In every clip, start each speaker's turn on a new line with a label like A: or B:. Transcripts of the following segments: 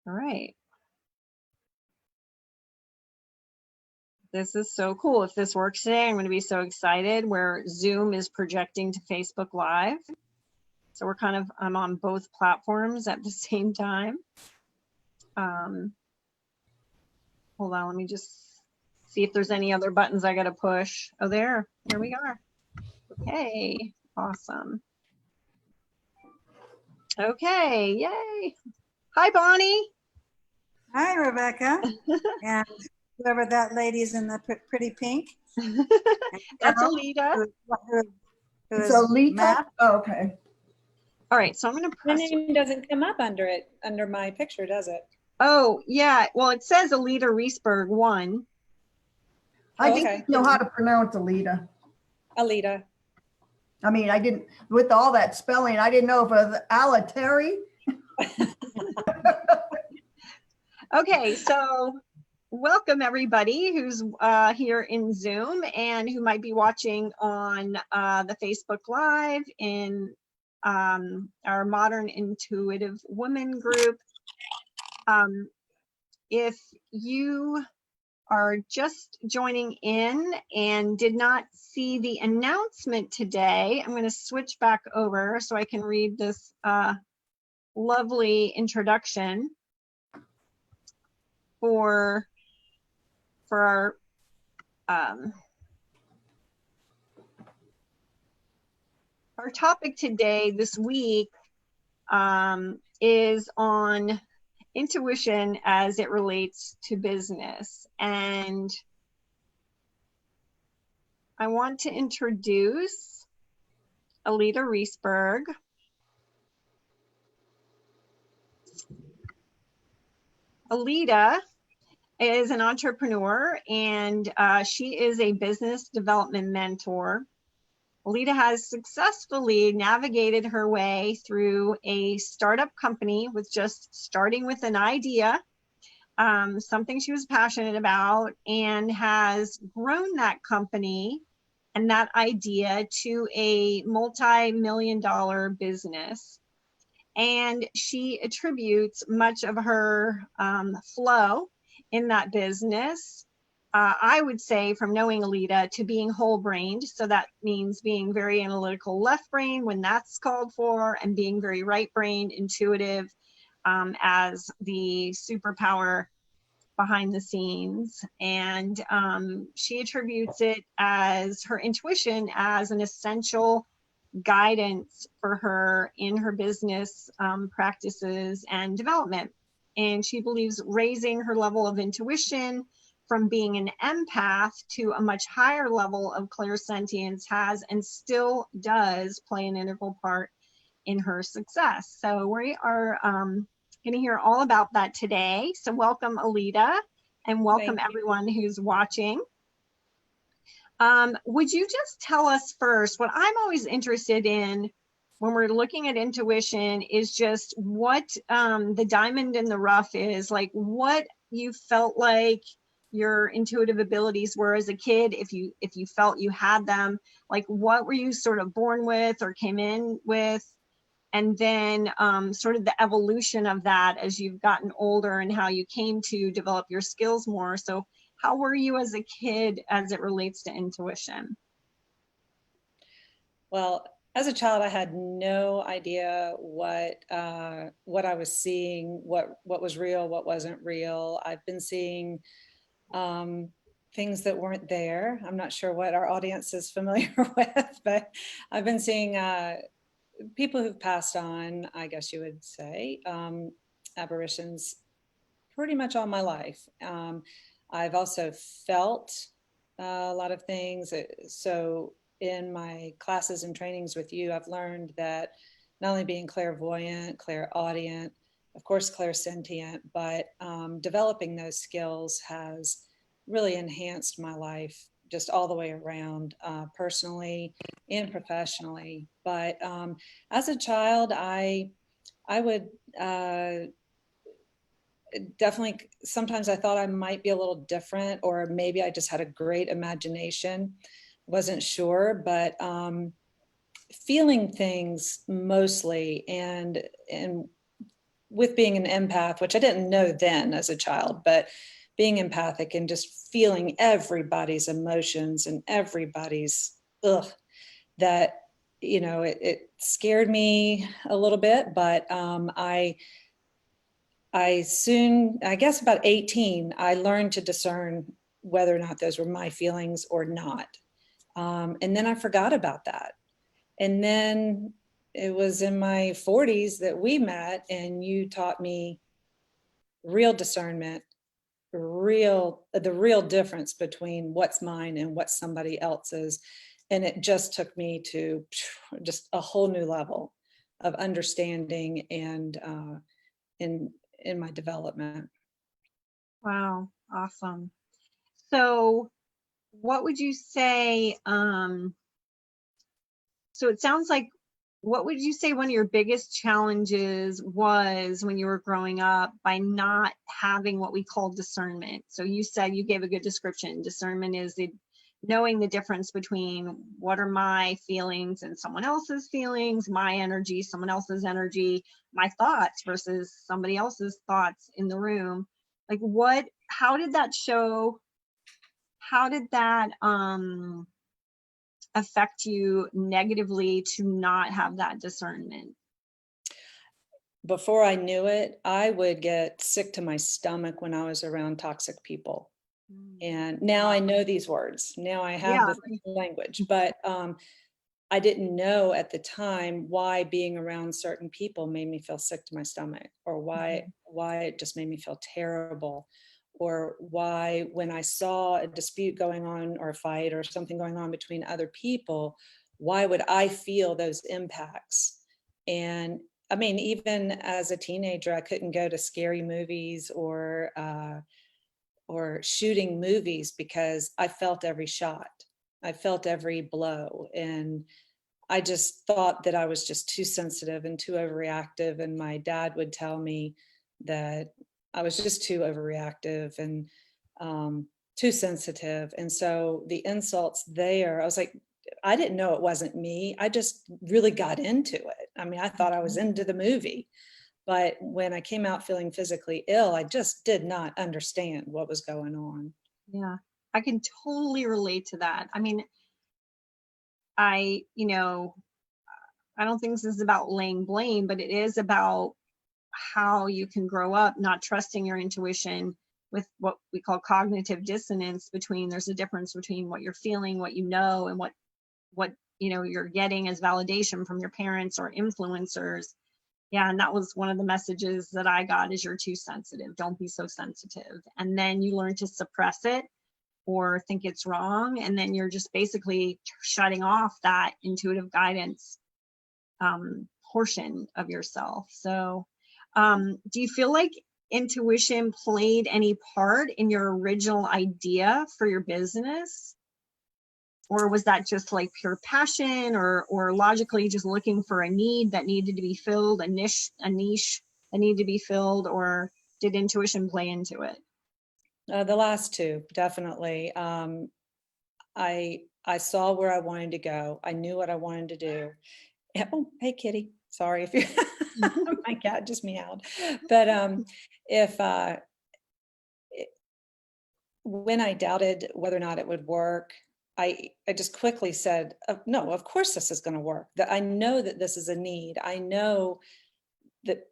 A: All right. This is so cool. If this works today, I'm going to be so excited where Zoom is projecting to Facebook Live. So I'm on both platforms at the same time. Hold on, let me just see if there's any other buttons I got to push. Oh, here we are. Okay, awesome. Okay, yay. Hi, Bonnie.
B: Hi, Rebecca. And whoever that lady is in the pretty pink.
A: That's Alita.
C: It's Alita?
B: Matt.
C: Oh, okay.
A: All right, so I'm going to
D: My
A: press.
D: name doesn't come up under my picture, does it?
A: Oh, yeah. Well, it says Alita Reesberg 1.
C: I
D: Oh,
C: didn't
D: okay.
C: know how to pronounce Alita.
D: Alita.
C: I mean, I didn't, with all that spelling, I didn't know if it was Alateri.
A: Okay, so welcome everybody who's here in Zoom and who might be watching on the Facebook Live in our Modern Intuitive Women group. If you are just joining in and did not see the announcement today, I'm going to switch back over so I can read this lovely introduction for our topic today, this week, is on intuition as it relates to business. And I want to introduce Alita Reesberg. Alita is an entrepreneur and she is a business development mentor. Alita has successfully navigated her way through a startup company with just starting with an idea, something she was passionate about, and has grown that company and that idea to a multi-million-dollar business. And she attributes much of her flow in that business, I would say, from knowing Alita, to being whole-brained. So that means being very analytical left brain when that's called for, and being very right-brained, intuitive, as the superpower behind the scenes. And she attributes it as her intuition as an essential guidance for her in her business practices and development. And she believes raising her level of intuition from being an empath to a much higher level of clairsentience has and still does play an integral part in her success. So we are going to hear all about that today. So welcome, Alita, and welcome everyone who's watching. Would you just tell us first, what I'm always interested in when we're looking at intuition is just what the diamond in the rough is, like what you felt like your intuitive abilities were as a kid, if you felt you had them, like what were you sort of born with or came in with, and then sort of the evolution of that as you've gotten older and how you came to develop your skills more. So how were you as a kid as it relates to intuition?
D: Well, as a child, I had no idea what I was seeing, what was real, what wasn't real. I've been seeing things that weren't there. I'm not sure what our audience is familiar with, but I've been seeing people who've passed on, I guess you would say, apparitions pretty much all my life. I've also felt a lot of things. So in my classes and trainings with you, I've learned that not only being clairvoyant, clairaudient, of course, clairsentient, but developing those skills has really enhanced my life just all the way around, personally and professionally. But as a child, I would definitely, sometimes I thought I might be a little different, or maybe I just had a great imagination. Wasn't sure, but feeling things mostly, and with being an empath, which I didn't know then as a child, but being empathic and just feeling everybody's emotions and everybody's that, you know, it scared me a little bit, but I soon, I guess about 18, I learned to discern whether or not those were my feelings or not. And then I forgot about that. And then it was in my 40s that we met, and you taught me real discernment, the real difference between what's mine and what's somebody else's. And it just took me to just a whole new level of understanding and in my development.
A: Wow, awesome. So what would you say, so it sounds like, what would you say one of your biggest challenges was when you were growing up by not having what we call discernment? So you said, you gave a good description. Discernment is knowing the difference between what are my feelings and someone else's feelings, my energy, someone else's energy, my thoughts versus somebody else's thoughts in the room. Like how did that show? How did that affect you negatively to not have that discernment?
D: Before I knew it, I would get sick to my stomach when I was around toxic people. And now I know these words. Now I have the language, but I didn't know at the time why being around certain people made me feel sick to my stomach, or why it just made me feel terrible, or why when I saw a dispute going on or a fight or something going on between other people, why would I feel those impacts? And I mean, even as a teenager, I couldn't go to scary movies or shooting movies because I felt every shot. I felt every blow. And I just thought that I was just too sensitive and too overreactive. And my dad would tell me that I was just too overreactive and too sensitive. And so the insults there, I was like, I didn't know it wasn't me. I just really got into it. I mean, I thought I was into the movie. But when I came out feeling physically ill, I just did not understand what was going on.
A: Yeah, I can totally relate to that. I mean, I don't think this is about laying blame, but it is about how you can grow up not trusting your intuition with what we call cognitive dissonance between, there's a difference between what you're feeling, what you know, and what you're getting as validation from your parents or influencers. Yeah, and that was one of the messages that I got, is you're too sensitive. Don't be so sensitive. And then you learn to suppress it or think it's wrong. And then you're just basically shutting off that intuitive guidance portion of yourself. So do you feel like intuition played any part in your original idea for your business? Or was that just like pure passion, or logically just looking for a need that needed to be filled, a niche that needed to be filled, or did intuition play into it?
D: The last two, definitely. I saw where I wanted to go. I knew what I wanted to do. Oh, hey, kitty. Sorry if you, my cat just meowed. But when I doubted whether or not it would work, I just quickly said, no, of course this is going to work. That I know that this is a need. I know that,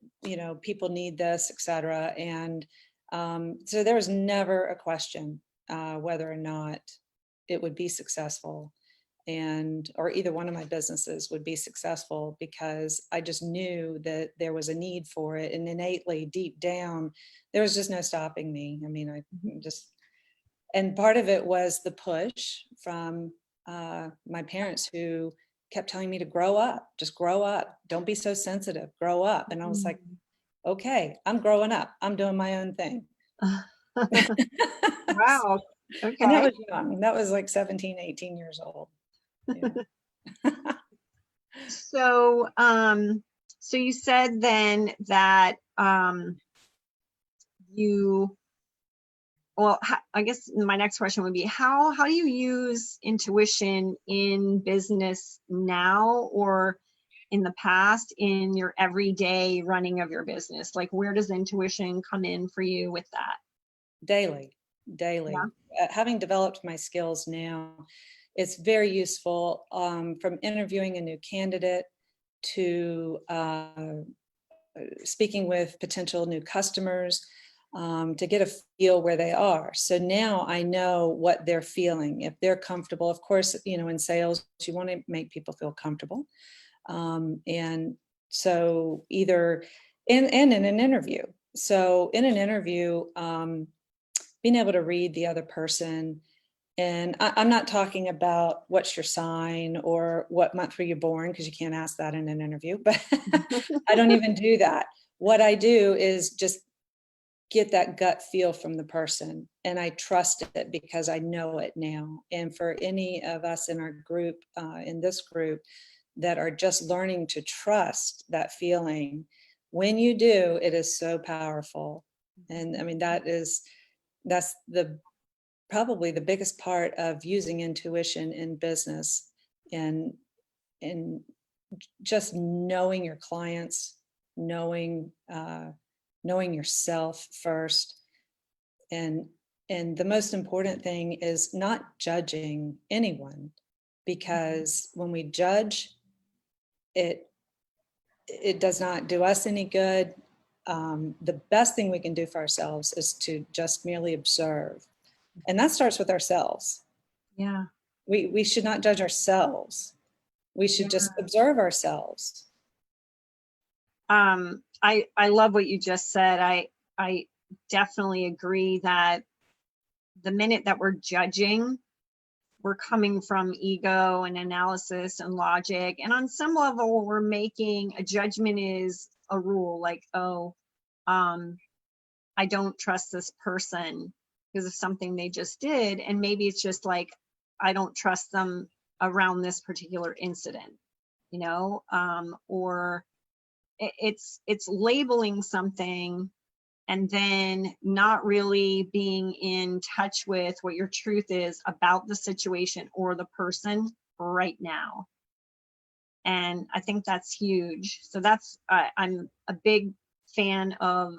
D: people need this, etc. And so there was never a question whether or not it would be successful, or either one of my businesses would be successful, because I just knew that there was a need for it. And innately, deep down, there was just no stopping me. I mean, and part of it was the push from my parents, who kept telling me to grow up, just grow up. Don't be so sensitive, grow up. And I was like, okay, I'm growing up. I'm doing my own thing.
A: Wow. Okay.
D: And that was young. That was like 17, 18 years old. Yeah.
A: So, so you said then that I guess my next question would be, how do you use intuition in business now, or in the past in your everyday running of your business? Like, where does intuition come in for you with that?
D: Daily.
A: Yeah.
D: Having developed my skills now, it's very useful, from interviewing a new candidate to speaking with potential new customers, to get a feel where they are. So now I know what they're feeling. If they're comfortable, of course, in sales, you want to make people feel comfortable. And so either in an interview. So in an interview, being able to read the other person. And I'm not talking about what's your sign or what month were you born, because you can't ask that in an interview, but I don't even do that. What I do is just get that gut feel from the person, and I trust it because I know it now. And for any of us in our group, in this group, that are just learning to trust that feeling, when you do, it is so powerful. And I mean, that's probably the biggest part of using intuition in business, and just knowing your clients, knowing yourself first. And the most important thing is not judging anyone, because when we judge, it does not do us any good. The best thing we can do for ourselves is to just merely observe. And that starts with ourselves.
A: Yeah.
D: We should not judge ourselves. We should just observe ourselves.
A: I love what you just said. I definitely agree that the minute that we're judging, we're coming from ego and analysis and logic. And on some level, we're making a judgment is a rule, like, oh, I don't trust this person because of something they just did. And maybe it's just like, I don't trust them around this particular incident, or it's labeling something and then not really being in touch with what your truth is about the situation or the person right now. And I think that's huge. So I'm a big fan of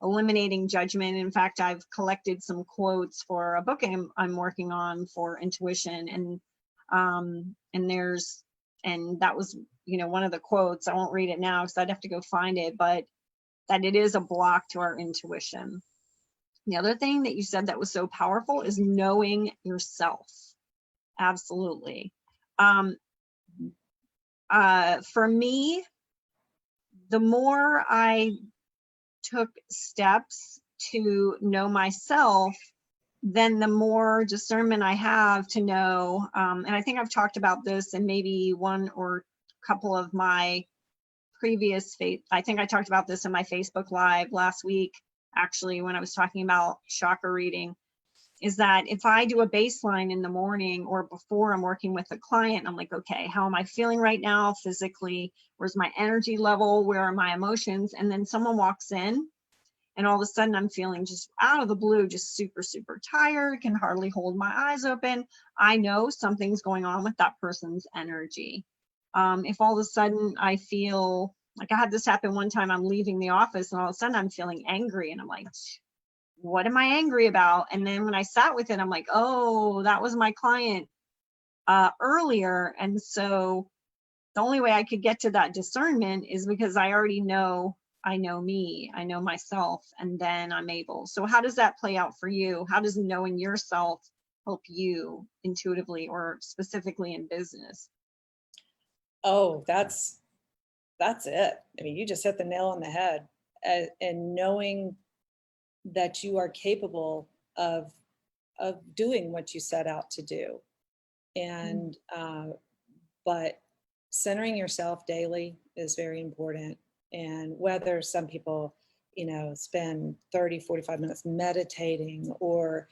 A: eliminating judgment. In fact, I've collected some quotes for a book I'm working on for intuition, and that was one of the quotes. I won't read it now because I'd have to go find it, but that it is a block to our intuition. The other thing that you said that was so powerful is knowing yourself. Absolutely. For me, the more I took steps to know myself, then the more discernment I have to know. And I think I've talked about this in maybe one or couple of my previous I think I talked about this in my Facebook Live last week, actually, when I was talking about chakra reading, is that if I do a baseline in the morning or before I'm working with a client, I'm like, okay, how am I feeling right now physically? Where's my energy level? Where are my emotions? And then someone walks in and all of a sudden I'm feeling just out of the blue, just super, super tired, can hardly hold my eyes open. I know something's going on with that person's energy. If all of a sudden I feel like, I had this happen one time, I'm leaving the office and all of a sudden I'm feeling angry and I'm like, what am I angry about? And then when I sat with it, I'm like, oh, that was my client earlier. And so the only way I could get to that discernment is because I already know, I know me, I know myself, and then I'm able. So how does that play out for you? How does knowing yourself help you intuitively or specifically in business?
D: Oh, that's it. I mean, you just hit the nail on the head. And knowing that you are capable of doing what you set out to do. And but centering yourself daily is very important. And whether some people spend 30-45 minutes meditating or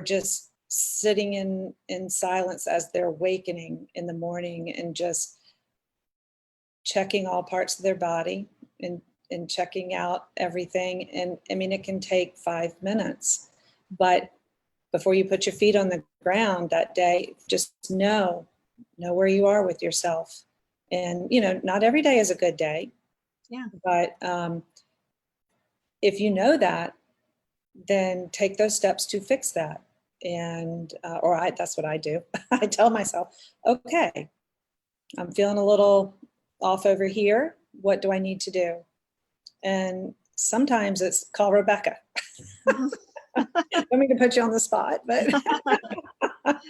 D: just sitting in silence as they're awakening in the morning and just checking all parts of their body and checking out everything. And I mean, it can take 5 minutes, but before you put your feet on the ground that day, just know where you are with yourself. And, you know, not every day is a good day.
A: Yeah.
D: But if you know that, then take those steps to fix that. And, that's what I do. I tell myself, okay, I'm feeling a little off over here. What do I need to do? And sometimes it's call Rebecca. I don't mean to put you on the spot, but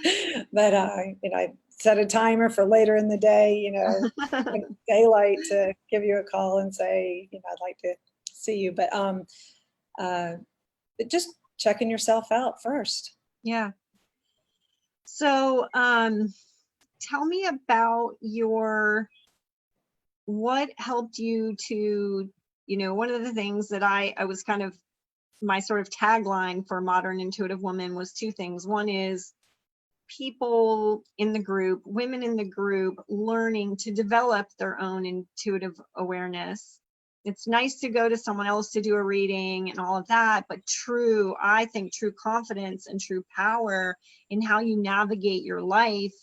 D: you know, I set a timer for later in the day, you know, when it's daylight, to give you a call and say, you know, I'd like to see you. But just checking yourself out first.
A: Yeah. So, tell me about what helped you to, you know, one of the things that I was kind of, my sort of tagline for Modern Intuitive Woman was two things. One is people in the group, women in the group, learning to develop their own intuitive awareness. It's nice to go to someone else to do a reading and all of that, but I think true confidence and true power in how you navigate your life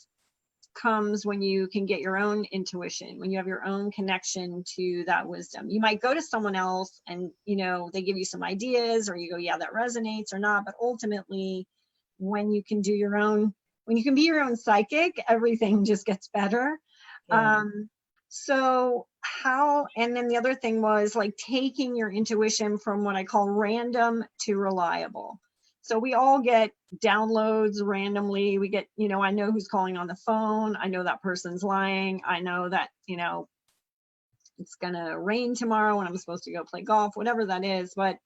A: comes when you can get your own intuition, when you have your own connection to that wisdom. You might go to someone else and, you know, they give you some ideas, or you go, yeah, that resonates or not. But ultimately, when you can be your own psychic, everything just gets better.
D: Yeah.
A: And then the other thing was like taking your intuition from what I call random to reliable. So we all get downloads randomly. We get, you know, I know who's calling on the phone. I know that person's lying. I know that, you know, it's going to rain tomorrow and I'm supposed to go play golf, whatever that is. But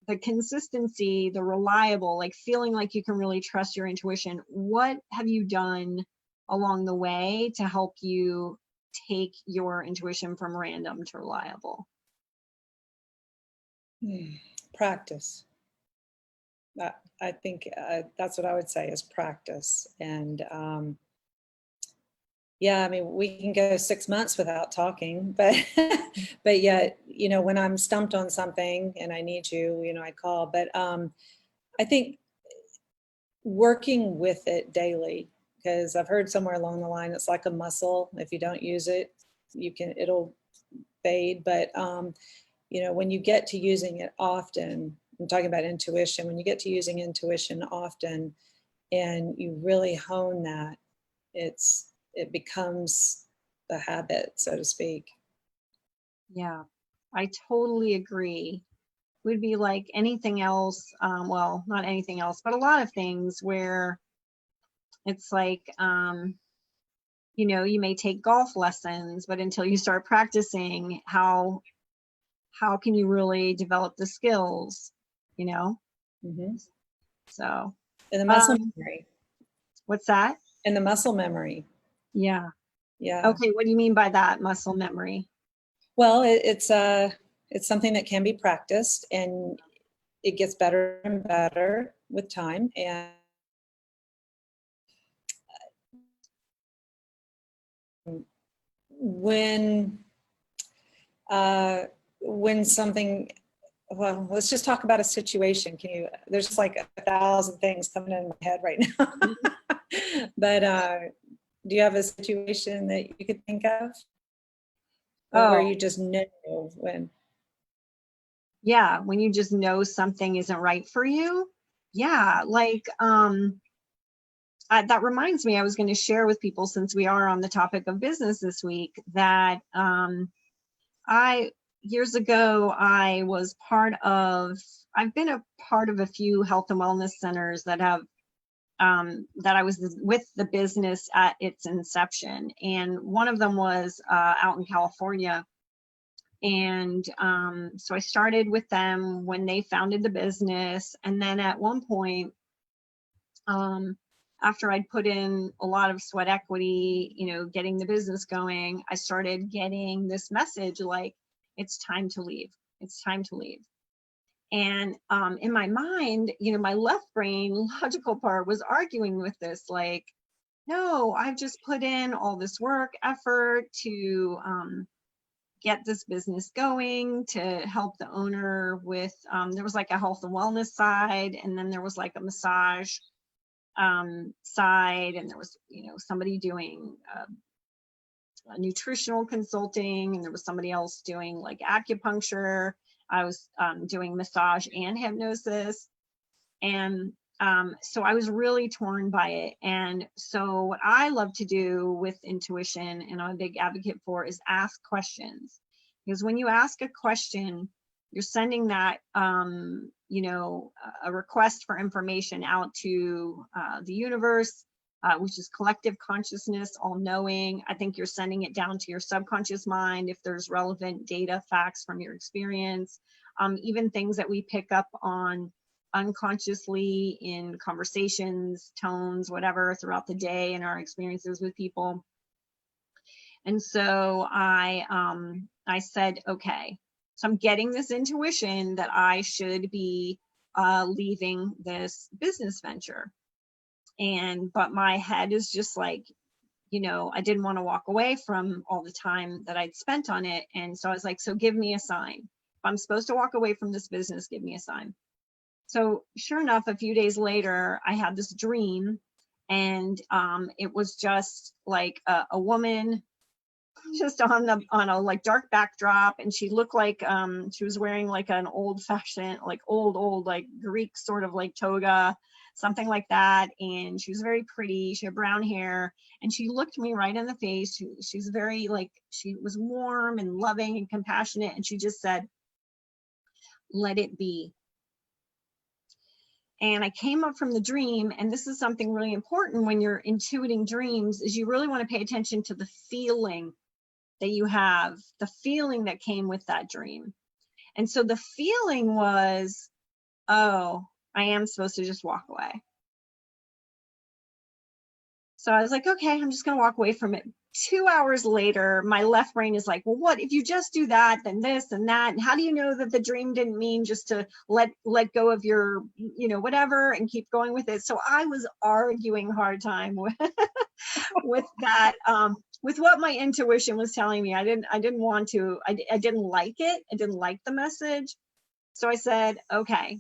A: the consistency, the reliable, like feeling like you can really trust your intuition. What have you done along the way to help you take your intuition from random to reliable?
D: Practice. I think that's what I would say is practice. And yeah, I mean, we can go 6 months without talking, but but yet, you know, when I'm stumped on something and I need you, you know, I call. But I think working with it daily, because I've heard somewhere along the line, it's like a muscle. If you don't use it, it'll fade. But you know, when you get to using it often, I'm talking about intuition, when you get to using intuition often and you really hone that, it becomes the habit, so to speak.
A: Yeah, I totally agree. Would be like anything else, well, not anything else, but a lot of things where it's like, you know, you may take golf lessons, but until you start practicing, how can you really develop the skills, you know?
D: Mm-hmm.
A: So,
D: And the muscle memory.
A: What's that?
D: And the muscle memory.
A: Yeah.
D: Yeah.
A: Okay, what do you mean by that, muscle memory?
D: Well, it's something that can be practiced, and it gets better and better with time. And when something, well, let's just talk about a situation. There's like 1,000 things coming in my head right now. But do you have a situation that you could think of? Where you just know when?
A: Yeah, when you just know something isn't right for you. Yeah, like that reminds me, I was going to share with people, since we are on the topic of business this week, that years ago, I've been a part of a few health and wellness centers that have, that I was with the business at its inception. And one of them was out in California. And so I started with them when they founded the business. And then at one point, after I'd put in a lot of sweat equity, you know, getting the business going, I started getting this message like, it's time to leave. It's time to leave. And in my mind, you know, my left brain logical part was arguing with this, like, no, I've just put in all this work, effort to get this business going, to help the owner with, there was like a health and wellness side, and then there was like a massage side, and there was, you know, somebody doing nutritional consulting, and there was somebody else doing like acupuncture. I was doing massage and hypnosis. And so I was really torn by it. And so what I love to do with intuition, and I'm a big advocate for, is ask questions. Because when you ask a question, you're sending that, you know, a request for information out to the universe, which is collective consciousness, all knowing. I think you're sending it down to your subconscious mind if there's relevant data, facts from your experience, even things that we pick up on unconsciously in conversations, tones, whatever, throughout the day and our experiences with people. And so I said, okay, so I'm getting this intuition that I should be leaving this business venture. But my head is just like, you know, I didn't want to walk away from all the time that I'd spent on it. And so I was like, so give me a sign. If I'm supposed to walk away from this business, give me a sign. So sure enough, a few days later, I had this dream, and it was just like a woman just on a like dark backdrop, and she looked like she was wearing like an old fashioned, like old like Greek sort of like toga, something like that. And she was very pretty. She had brown hair, and she looked me right in the face. She was very like, she was warm and loving and compassionate, and she just said, "Let it be." And I came up from the dream, and this is something really important when you're intuiting dreams, is you really want to pay attention to the feeling that you have, the feeling that came with that dream. And so the feeling was, oh, I am supposed to just walk away. So I was like, okay, I'm just going to walk away from it. 2 hours later, my left brain is like, well, what if you just do that, then this and that? And how do you know that the dream didn't mean just to let go of your, you know, whatever, and keep going with it? So I was arguing hard time with that, with what my intuition was telling me. I didn't want to, I didn't like it. I didn't like the message. So I said, okay,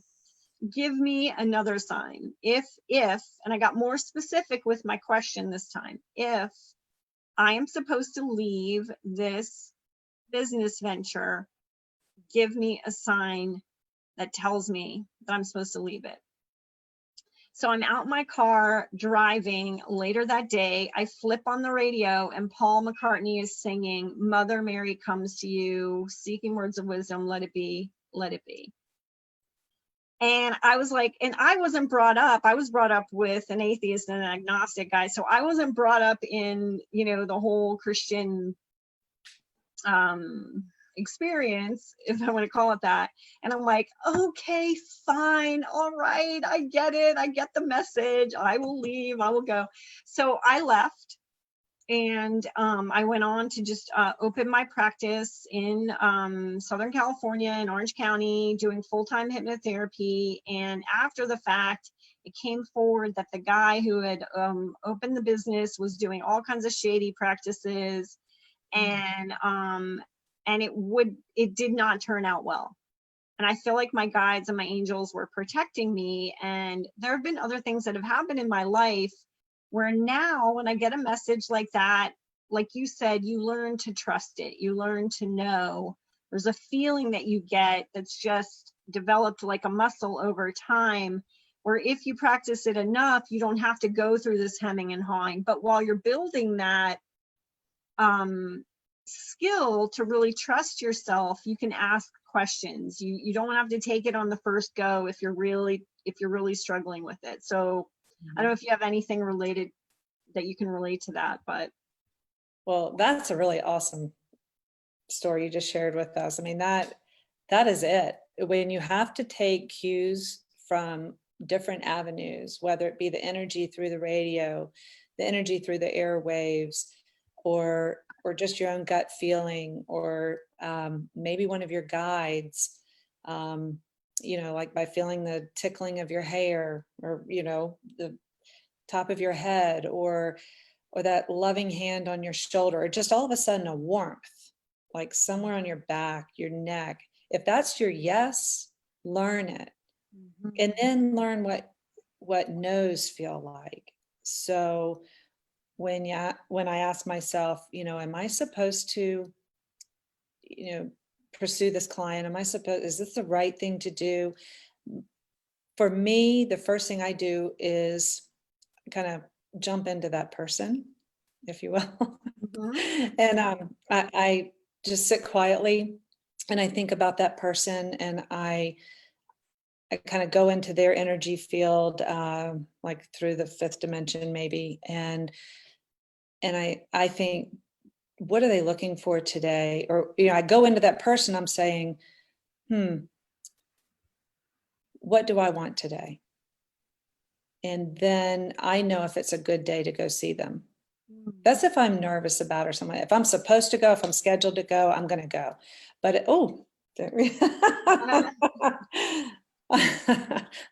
A: give me another sign. If, and I got more specific with my question this time, if I am supposed to leave this business venture, give me a sign that tells me that I'm supposed to leave it. So I'm out in my car driving later that day. I flip on the radio, and Paul McCartney is singing, "Mother Mary comes to you, seeking words of wisdom, let it be, let it be." And I was like, and I wasn't brought up, I was brought up with an atheist and an agnostic guy. So I wasn't brought up in, you know, the whole Christian experience, if I want to call it that. And I'm like, okay, fine. All right. I get it. I get the message. I will leave. I will go. So I left. And I went on to just open my practice in Southern California in Orange County, doing full-time hypnotherapy. And after the fact, it came forward that the guy who had opened the business was doing all kinds of shady practices, and it did not turn out well. And I feel like my guides and my angels were protecting me. And there have been other things that have happened in my life where now when I get a message like that, like you said, you learn to trust it. You learn to know. There's a feeling that you get that's just developed like a muscle over time, where if you practice it enough, you don't have to go through this hemming and hawing. But while you're building that skill to really trust yourself, you can ask questions. You don't have to take it on the first go if you're really struggling with it. So I don't know if you have anything related that you can relate to that, but.
D: Well, that's a really awesome story you just shared with us. I mean, that is it. When you have to take cues from different avenues, whether it be the energy through the radio, the energy through the airwaves, or just your own gut feeling, or maybe one of your guides, you know, like by feeling the tickling of your hair, or, you know, the top of your head, or that loving hand on your shoulder, or just all of a sudden a warmth, like somewhere on your back, your neck. If that's your yes, learn it. And then learn what no's feel like. So when I ask myself, am I supposed to, pursue this client? Is this the right thing to do? For me, the first thing I do is kind of jump into that person, if you will.
A: Mhm.
D: And I just sit quietly and I think about that person, and I kind of go into their energy field, like through the fifth dimension maybe. And I think, what are they looking for today? Or, I go into that person, I'm saying, what do I want today? And then I know if it's a good day to go see them. That's if I'm nervous about or something. If I'm supposed to go, if I'm scheduled to go, I'm going to go. But there we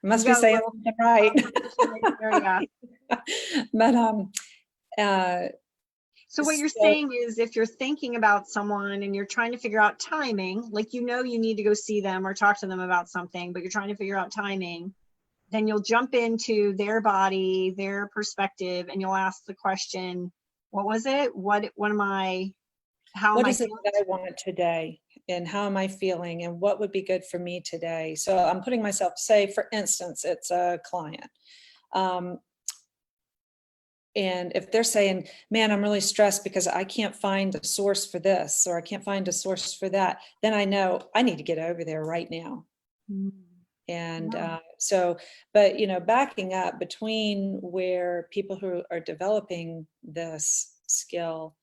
D: must be
A: got a
D: saying
A: little
D: something right.
A: competition right there, yeah.
D: But
A: So what you're saying is, if you're thinking about someone and you're trying to figure out timing, like you need to go see them or talk to them about something, but you're trying to figure out timing, then you'll jump into their body, their perspective, and you'll ask the question, what was it? What am I, how am
D: what
A: I
D: is it
A: feeling?
D: that I want today? And how am I feeling? And what would be good for me today? So I'm putting myself, say, for instance, it's a client. And if they're saying, man, I'm really stressed because I can't find a source for this, or I can't find a source for that, then I know I need to get over there right now. And but backing up between where people who are developing this skill,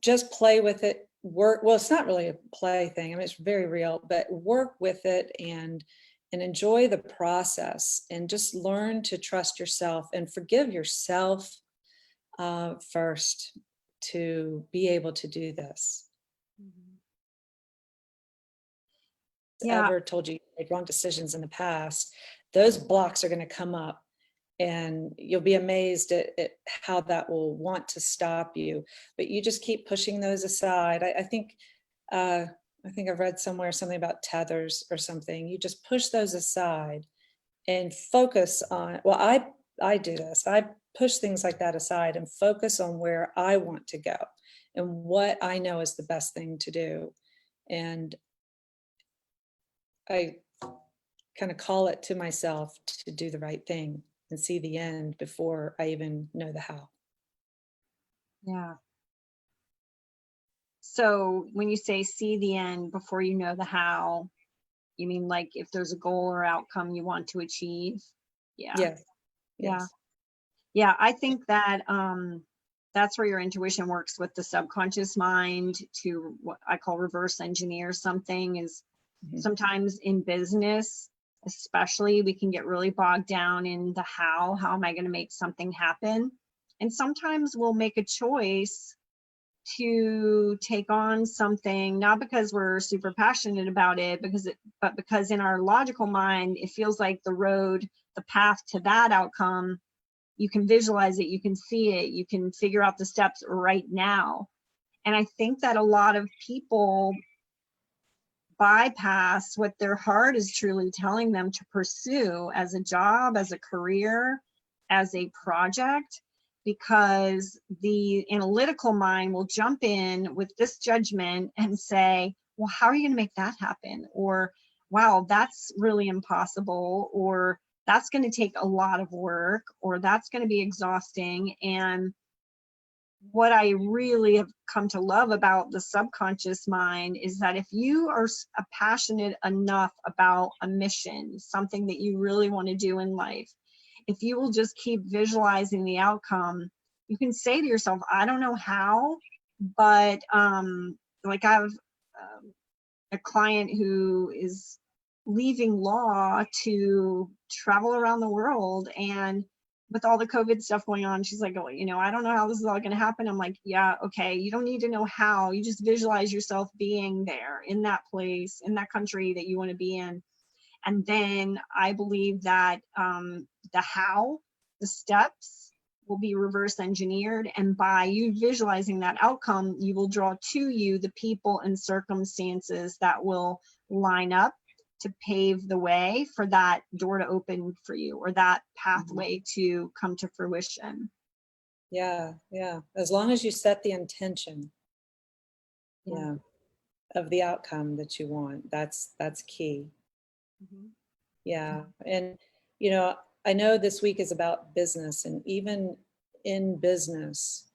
D: just play with it, work. Well, it's not really a play thing. I mean, it's very real, but work with it and enjoy the process, and just learn to trust yourself and forgive yourself first to be able to do this.
A: Yeah.
D: Ever told you made wrong decisions in the past, those blocks are going to come up, and you'll be amazed at how that will want to stop you. But you just keep pushing those aside. I think I've read somewhere something about tethers or something. You just push those aside and focus on, well, I do this. I push things like that aside and focus on where I want to go and what I know is the best thing to do. And I kind of call it to myself to do the right thing and see the end before I even know the how.
A: Yeah. So when you say see the end before you know the how, you mean like if there's a goal or outcome you want to achieve? Yeah.
D: Yes.
A: Yeah.
D: Yes.
A: Yeah. I think that that's where your intuition works with the subconscious mind to what I call reverse engineer something. Is sometimes in business, especially, we can get really bogged down in the how am I going to make something happen? And sometimes we'll make a choice to take on something, not because we're super passionate about it, but because in our logical mind, it feels like the path to that outcome, you can visualize it, you can see it, you can figure out the steps right now. And I think that a lot of people bypass what their heart is truly telling them to pursue as a job, as a career, as a project, because the analytical mind will jump in with this judgment and say, well, how are you going to make that happen? Or, wow, that's really impossible. Or that's going to take a lot of work, or that's going to be exhausting. And what I really have come to love about the subconscious mind is that if you are passionate enough about a mission, something that you really want to do in life, if you will just keep visualizing the outcome, you can say to yourself, I don't know how, but like I have a client who is leaving law to travel around the world, and with all the COVID stuff going on, she's like, oh, I don't know how this is all going to happen. I'm like, yeah, okay, you don't need to know how, you just visualize yourself being there in that place, in that country that you want to be in. And then I believe that the how, the steps will be reverse engineered. And by you visualizing that outcome, you will draw to you the people and circumstances that will line up to pave the way for that door to open for you, or that pathway to come to fruition.
D: Yeah, yeah. As long as you set the intention, yeah, of the outcome that you want, that's key.
A: Mhm.
D: Yeah. And, you know, I know this week is about business, and even in business,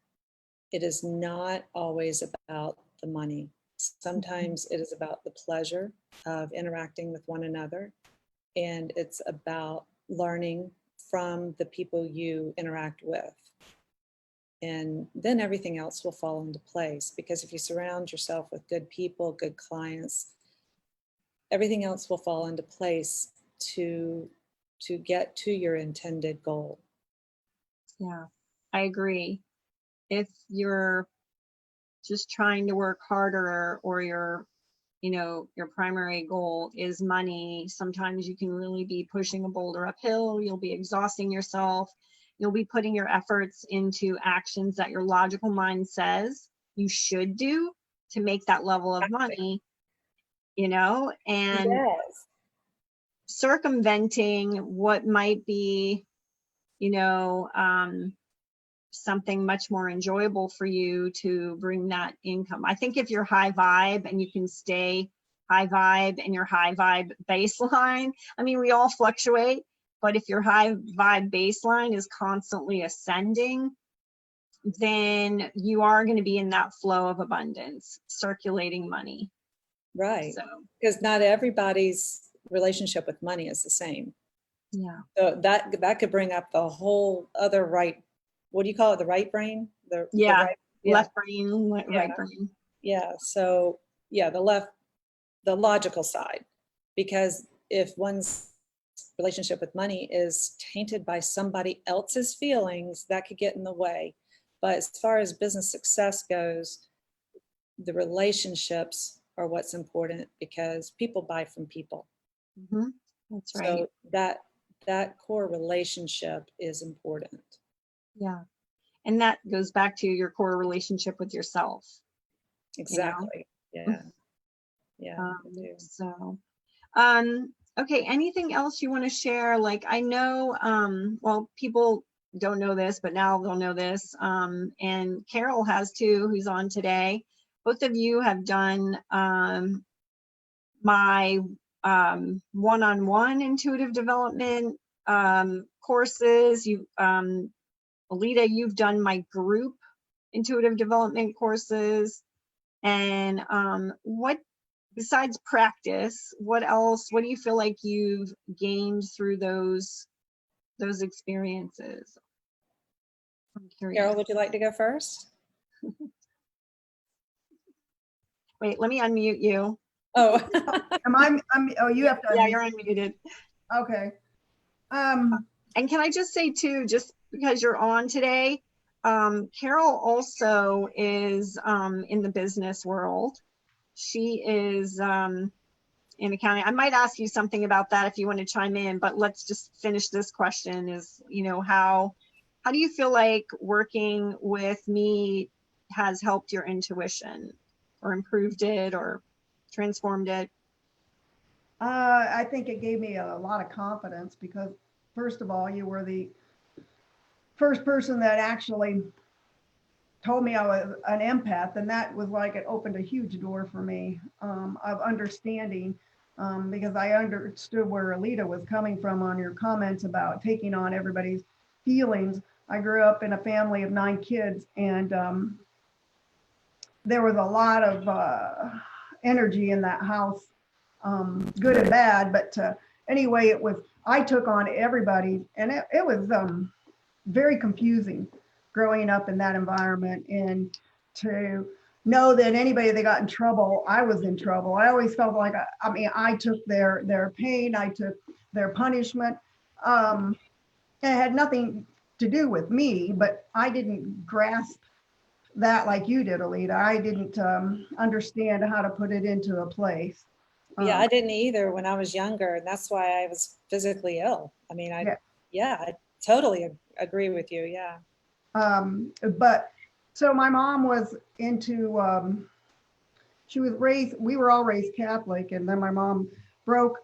D: it is not always about the money. Sometimes it is about the pleasure of interacting with one another, and it's about learning from the people you interact with. And then everything else will fall into place, because if you surround yourself with good people, good clients, everything else will fall into place to get to your intended goal.
A: Yeah, I agree. If you're just trying to work harder, or your, you know, your primary goal is money, sometimes you can really be pushing a boulder uphill. You'll be exhausting yourself. You'll be putting your efforts into actions that your logical mind says you should do to make that level of money, you know, and
D: Yes.
A: circumventing what might be, you know, something much more enjoyable for you to bring that income. I think if you're high vibe and you can stay high vibe and your high vibe baseline, I mean, we all fluctuate, but if your high vibe baseline is constantly ascending, then you are going to be in that flow of abundance, circulating money.
D: Right.
A: So,
D: Because not everybody's relationship with money is the same.
A: yeah.
D: So that could bring up the whole other right, what do you call it? The right brain? The
A: Yeah.
D: right, yeah.
A: Left brain, right
D: Yeah.
A: brain.
D: Yeah. So yeah, the logical side, because if one's relationship with money is tainted by somebody else's feelings, that could get in the way. But as far as business success goes, the relationships are what's important, because people buy from people.
A: Mhm. That's right.
D: So that core relationship is important.
A: Yeah. And that goes back to your core relationship with yourself, you know?
D: Exactly. Yeah. Yeah. I do.
A: So, okay, anything else you want to share? Like, I know, well, people don't know this, but now they'll know this. And Carol has too, who's on today. Both of you have done my one-on-one intuitive development courses. Alita, you've done my group intuitive development courses. And what, besides practice, what else, what do you feel like you've gained through those experiences? I'm curious.
D: Carol, would you like to go first?
A: Wait, let me unmute you.
D: Oh,
C: Oh, you have to.
A: Yeah,
C: unmute.
A: you're unmuted.
C: Okay.
A: And can I just say too, just because you're on today, Carol also is in the business world. She is in accounting. I might ask you something about that if you want to chime in, but let's just finish this question is, you know, how do you feel like working with me has helped your intuition, or improved it, or transformed it?
C: I think it gave me a lot of confidence because, first of all, you were the first person that actually told me I was an empath, and that was like it opened a huge door for me of understanding, because I understood where Alita was coming from on your comments about taking on everybody's feelings. I grew up in a family of 9 kids, and there was a lot of energy in that house, good and bad. But anyway, I took on everybody, and it was very confusing growing up in that environment, and to know that anybody that got in trouble, I was in trouble. I always felt like I took their pain, I took their punishment. It had nothing to do with me, but I didn't grasp that like you did, Alita. I didn't understand how to put it into a place.
D: yeah, I didn't either when I was younger, and that's why I was physically ill. I mean, I totally agree with you. Yeah.
C: But so my mom was into, she was raised, we were all raised Catholic, and then my mom broke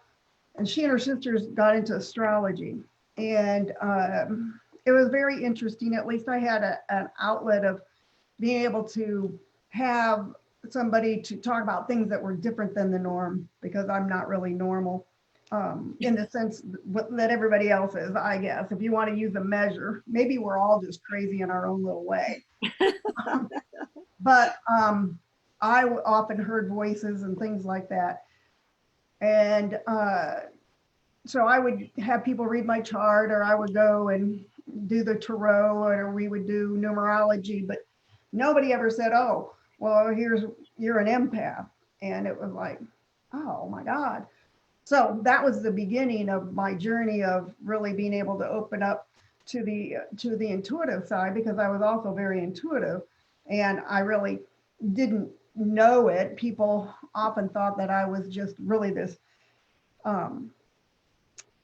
C: and she and her sisters got into astrology. And it was very interesting. At least I had an outlet of being able to have somebody to talk about things that were different than the norm, because I'm not really normal in the sense that everybody else is, I guess. If you want to use a measure, maybe we're all just crazy in our own little way. But I often heard voices and things like that. And so I would have people read my chart, or I would go and do the tarot, or we would do numerology, but nobody ever said, oh, well, you're an empath. And it was like, oh my God. So that was the beginning of my journey of really being able to open up to the intuitive side, because I was also very intuitive and I really didn't know it. People often thought that I was just really this,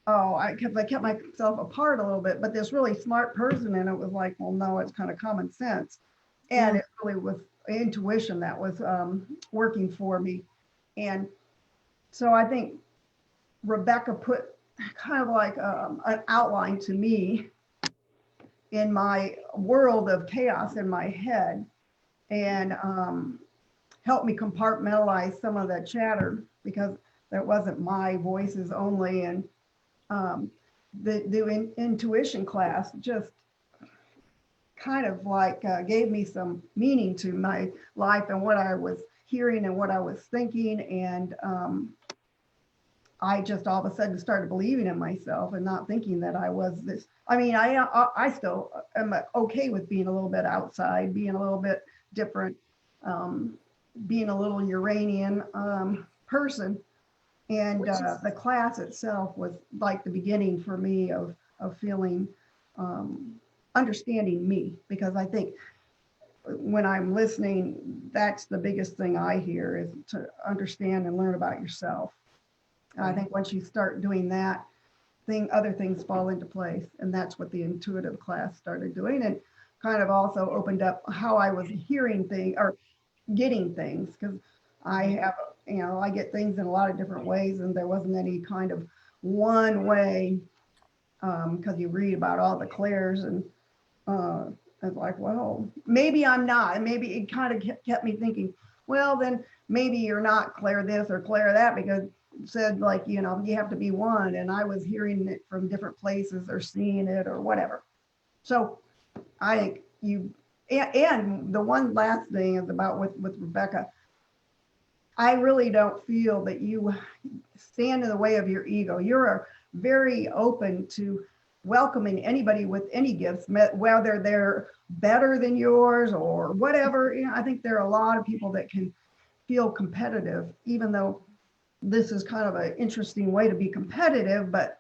C: I kept myself apart a little bit, but this really smart person. And it was like, well, no, it's kind of common sense. And it really was intuition that was working for me. And so I think Rebecca put kind of like an outline to me in my world of chaos in my head, and helped me compartmentalize some of the chatter, because that wasn't my voices only. And the intuition class just kind of like gave me some meaning to my life and what I was hearing and what I was thinking. And I just all of a sudden started believing in myself and not thinking that I was this. I mean, I still am okay with being a little bit outside, being a little bit different, being a little Uranian person. And the class itself was like the beginning for me of feeling, understanding me, because I think when I'm listening, that's the biggest thing I hear, is to understand and learn about yourself. And I think once you start doing that, other things fall into place. And that's what the intuitive class started doing, and kind of also opened up how I was hearing things or getting things, because I have, I get things in a lot of different ways, and there wasn't any kind of one way, because you read about all the clairs, and it's like, well, maybe I'm not. And maybe it kind of kept me thinking, well, then maybe you're not clair this or clair that, because it said, like, you have to be one. And I was hearing it from different places or seeing it or whatever. So I think and the one last thing is about with Rebecca, I really don't feel that you stand in the way of your ego. You're very open to welcoming anybody with any gifts, whether they're better than yours or whatever. I think there are a lot of people that can feel competitive, even though this is kind of an interesting way to be competitive, but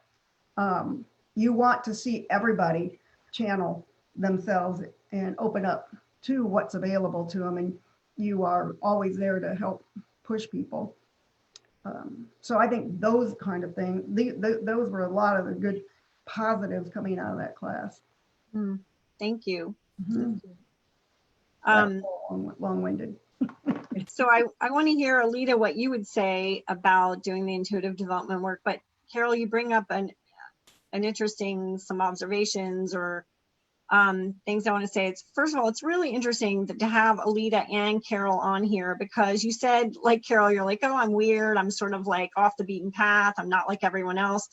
C: you want to see everybody channel themselves and open up to what's available to them. And you are always there to help push people. So I think those kind of things, those were a lot of the good positives coming out of that class.
A: Thank you.
C: Mm-hmm. Long-winded.
A: So I want to hear, Alita, what you would say about doing the intuitive development work. But Carol, you bring up an interesting, some observations or things I want to say. It's, first of all, it's really interesting to have Alita and Carol on here, because you said, like Carol, you're like, oh, I'm weird. I'm sort of like off the beaten path. I'm not like everyone else.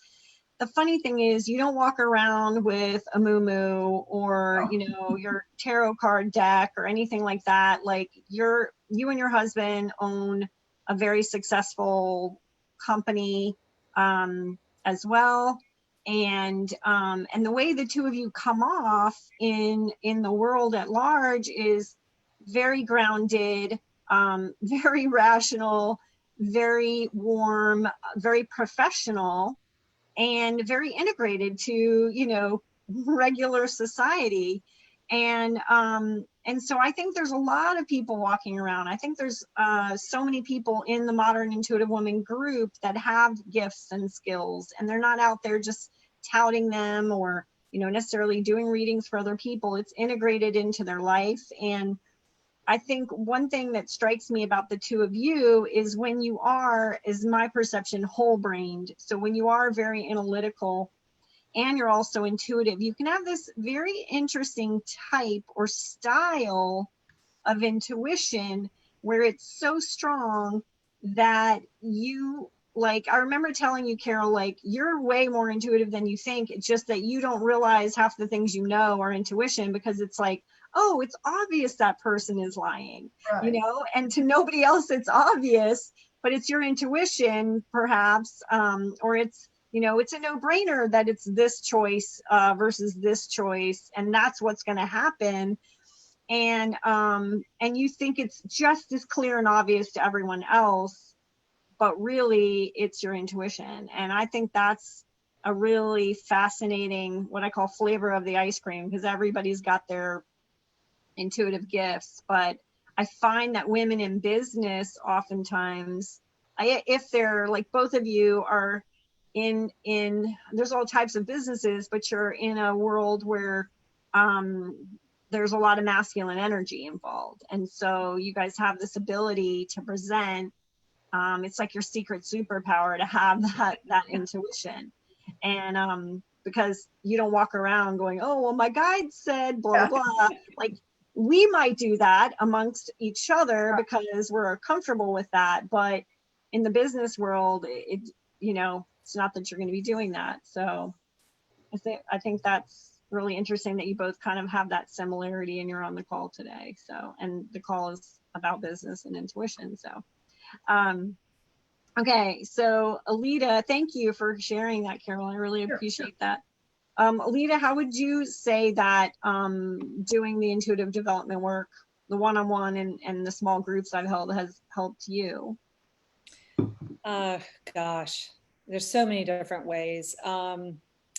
A: The funny thing is, you don't walk around with a moo or, your tarot card deck or anything like that. Like you and your husband own a very successful company as well. And the way the two of you come off in the world at large is very grounded, very rational, very warm, very professional, and very integrated to, regular society. And so I think there's a lot of people walking around. I think there's so many people in the Modern Intuitive Woman group that have gifts and skills, and they're not out there just touting them or, necessarily doing readings for other people. It's integrated into their life. And I think one thing that strikes me about the two of you is when you are, is my perception, whole brained. So when you are very analytical and you're also intuitive, you can have this very interesting type or style of intuition where it's so strong that you, like, I remember telling you, Carol, like, you're way more intuitive than you think. It's just that you don't realize half the things you know are intuition, because it's like, oh, it's obvious that person is lying, you
C: Right.
A: know, and to nobody else it's obvious, but it's your intuition perhaps, or it's, you know, it's a no-brainer that it's this choice versus this choice, and that's what's going to happen. And you think it's just as clear and obvious to everyone else, but really it's your intuition. And I think that's a really fascinating, what I call flavor of the ice cream, because everybody's got their intuitive gifts. But I find that women in business oftentimes, if they're like both of you are in there's all types of businesses, but you're in a world where there's a lot of masculine energy involved, and so you guys have this ability to present, it's like your secret superpower to have that intuition. And because you don't walk around going, oh well, my guide said blah blah blah. Like, we might do that amongst each other because we're comfortable with that, but in the business world, it, you know, it's not that you're going to be doing that. So I think that's really interesting that you both kind of have that similarity and you're on the call today. So, and the call is about business and intuition. So, okay. So Alita, thank you for sharing that, Carol. I really appreciate that. Alita, how would you say that doing the intuitive development work, the one-on-one and the small groups I've held, has helped you?
D: Gosh, there's so many different ways. You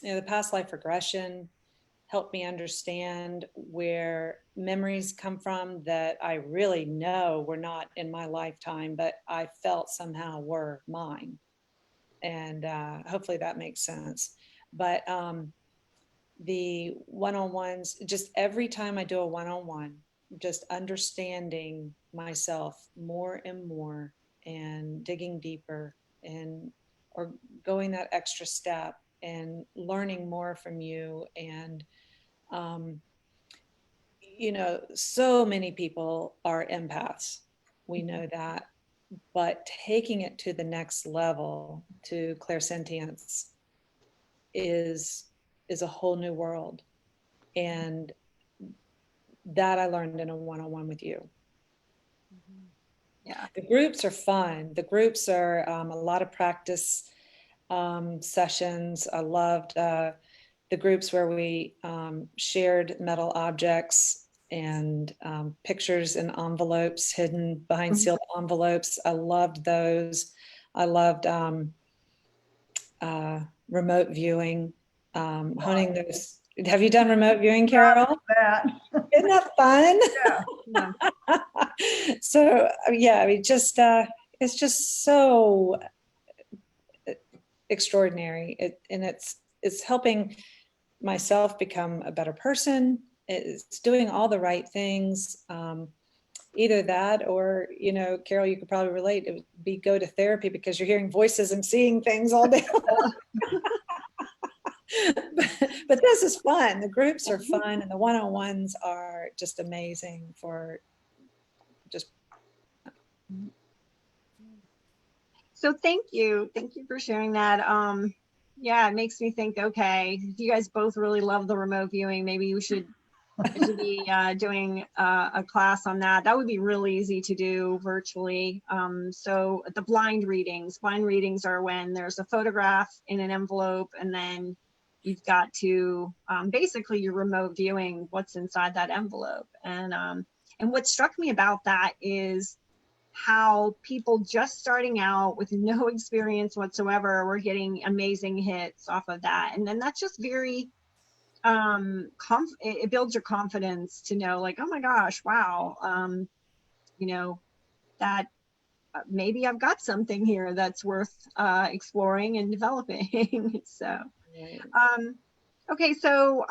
D: know, the past life regression helped me understand where memories come from that I really know were not in my lifetime, but I felt somehow were mine. And hopefully that makes sense. But the one-on-ones, just every time I do a one-on-one, just understanding myself more and more and digging deeper and or going that extra step and learning more from you. And you know, so many people are empaths, we know that, but taking it to the next level, to clairsentience, is a whole new world. And that I learned in a one-on-one with you.
A: Yeah.
D: The groups are fun. The groups are a lot of practice sessions. I loved the groups where we shared metal objects and pictures in envelopes hidden behind sealed envelopes. I loved those. I loved remote viewing, honing those. Have you done remote viewing, Carol?
C: That.
D: Isn't that fun?
C: Yeah.
D: So yeah, I mean, just it's just so extraordinary. And it's helping myself become a better person. It's doing all the right things. Either that, or, you know, Carol, you could probably relate. It would be go to therapy because you're hearing voices and seeing things all day long. But this is fun. The groups are fun, and the one-on-ones are just amazing for just.
A: So thank you for sharing that. Yeah, it makes me think, okay, if you guys both really love the remote viewing, maybe we should be doing a class on that. That would be really easy to do virtually. So the blind readings are when there's a photograph in an envelope, and then you've got to basically you're remote viewing what's inside that envelope. And what struck me about that is how people just starting out with no experience whatsoever were getting amazing hits off of that. And then that's just very it builds your confidence to know, like, oh my gosh, wow, you know, that maybe I've got something here that's worth exploring and developing. So Okay, so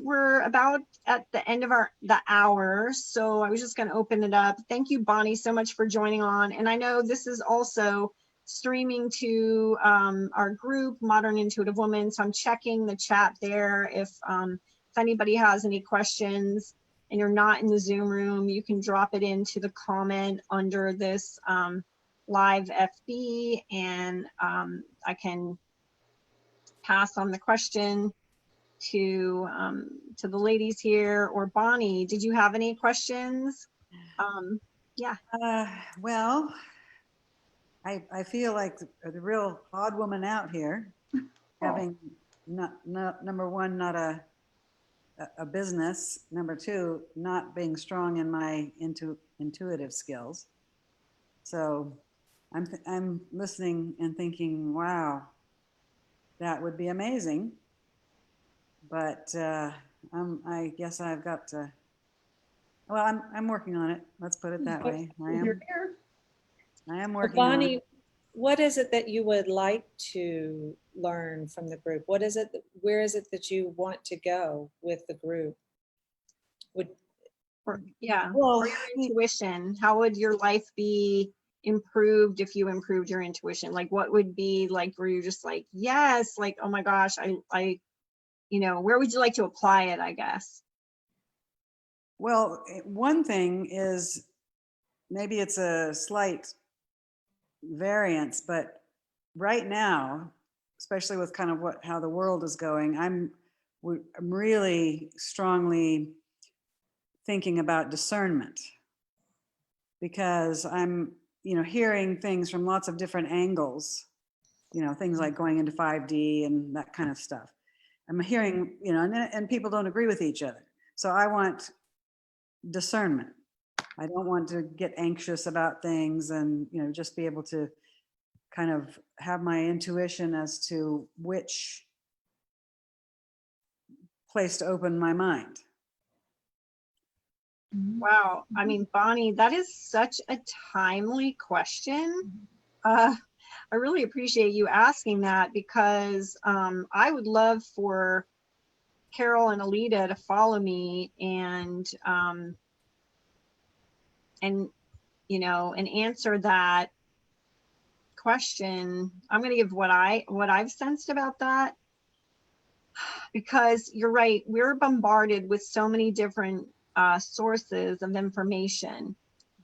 A: we're about at the end of the hour, so I was just going to open it up. Thank you, Bonnie, so much for joining on. And I know this is also streaming to our group, Modern Intuitive Woman. So I'm checking the chat there. If anybody has any questions and you're not in the Zoom room, you can drop it into the comment under this live FB, and I can pass on the question to the ladies here. Or Bonnie, did you have any questions? Yeah.
B: Well, I feel like the real odd woman out here, having number one, not a business, number two, not being strong in my intuitive skills. So I'm listening and thinking, wow, that would be amazing. But I guess I've got to. Well, I'm working on it. Let's put it that way. I am working on
D: Bonnie,
B: it.
D: what is it that you would like to learn from the group? What is it? Where is it that you want to go with the group?
A: Or
B: Well,
A: your intuition. How would your life be improved if you improved your intuition? Like, what would be like, where you're just like, yes, like, oh my gosh, I where would you like to apply it, I guess?
B: well, one thing is, maybe it's a slight variance, but right now, especially with kind of how the world is going, I'm really strongly thinking about discernment, because I'm hearing things from lots of different angles, things like going into 5D and that kind of stuff. I'm hearing, and people don't agree with each other. So I want discernment. I don't want to get anxious about things, and just be able to kind of have my intuition as to which place to open my mind.
A: Wow. I mean, Bonnie, that is such a timely question. I really appreciate you asking that, because I would love for Carol and Alita to follow me and answer that question. I'm going to give what I've sensed about that, because you're right. We're bombarded with so many different sources of information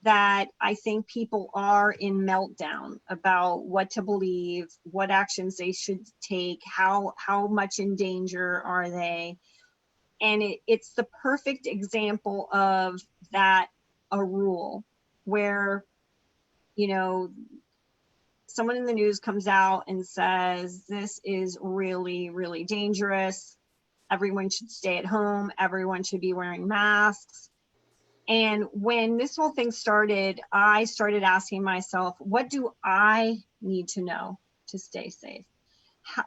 A: that I think people are in meltdown about what to believe, what actions they should take, how much in danger are they. And it's the perfect example of that, a rule where, someone in the news comes out and says, this is really, really dangerous. Everyone should stay at home. Everyone should be wearing masks. And when this whole thing started, I started asking myself, what do I need to know to stay safe?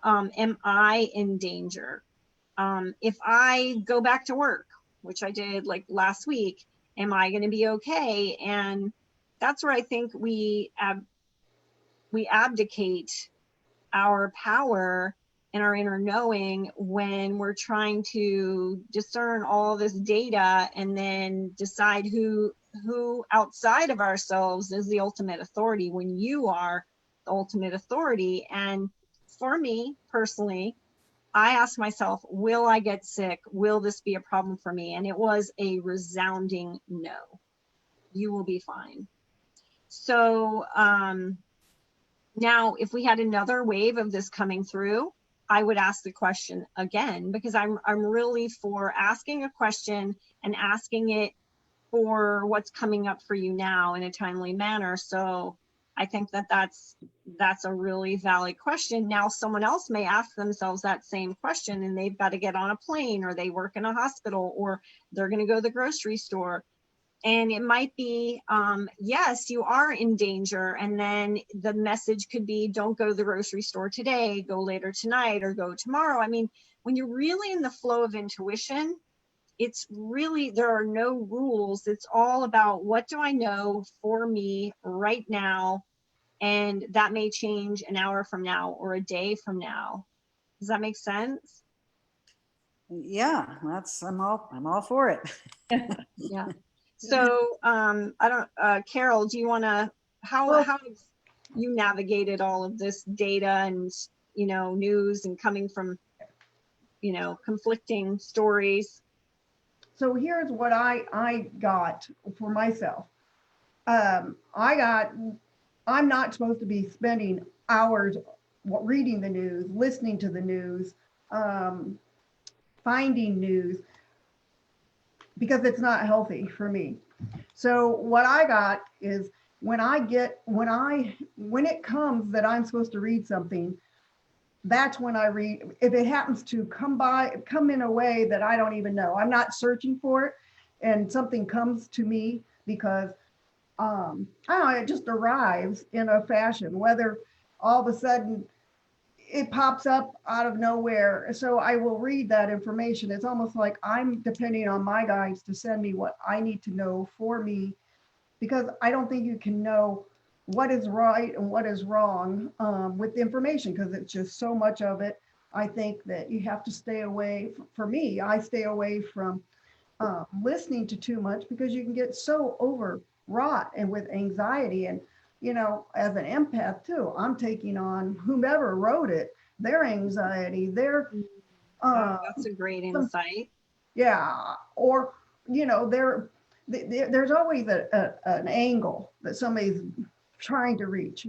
A: Am I in danger? If I go back to work, which I did like last week, am I going to be okay? And that's where I think we abdicate our power and our inner knowing when we're trying to discern all this data and then decide who outside of ourselves is the ultimate authority, when you are the ultimate authority. And for me personally, I asked myself, will I get sick? Will this be a problem for me? And it was a resounding no. You will be fine. So now, if we had another wave of this coming through, I would ask the question again, because I'm really for asking a question and asking it for what's coming up for you now in a timely manner. So I think that's a really valid question. Now, someone else may ask themselves that same question, and they've got to get on a plane, or they work in a hospital, or they're going to go to the grocery store. And it might be, yes, you are in danger. And then the message could be, don't go to the grocery store today, go later tonight, or go tomorrow. I mean, when you're really in the flow of intuition, it's really, there are no rules. It's all about, what do I know for me right now? And that may change an hour from now or a day from now. Does that make sense?
B: Yeah, I'm all for it.
A: Yeah. So, I don't, Carol, do you want to, how have you navigated all of this data and, news and coming from, conflicting stories?
C: So here's what I got for myself. I'm not supposed to be spending hours reading the news, listening to the news, um, finding news, because it's not healthy for me. So what I got is when it comes that I'm supposed to read something, that's when I read. If it happens to come in a way that I don't even know, I'm not searching for it, and something comes to me because I don't know, it just arrives in a fashion, whether all of a sudden it pops up out of nowhere. So I will read that information. It's almost like I'm depending on my guides to send me what I need to know for me, because I don't think you can know what is right and what is wrong with the information, because it's just so much of it. I think that you have to stay away. For me, I stay away from listening to too much, because you can get so overwrought and with anxiety. And, as an empath too, I'm taking on whomever wrote it, their anxiety, their,
A: Oh, that's a great insight.
C: yeah, or, there's always an angle that somebody's trying to reach.